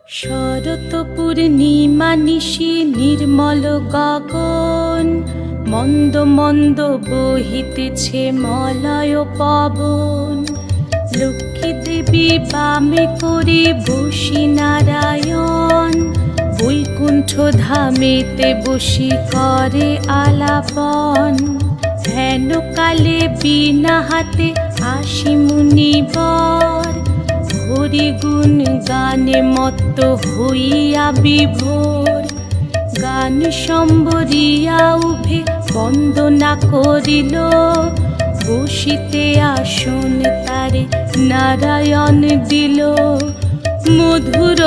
শরৎ পূর্ণিমা নিশি নির্মল গগন, মন্দ মন্দ বহিতেছে মলয় পবন। লক্ষ্মী দেবী বামে করে বসি নারায়ণ, বৈকুণ্ঠ ধামেতে বসি করে আলাপন। হেন কালে বিনা হাতে আসি মুনিবর, হরি গুণ গানে মত্ত হইয়া বিভোর। গান সম্বরিয়া উভে বন্দনা করিল, বসিতে আসন তারে নারায়ণ দিল। মধুর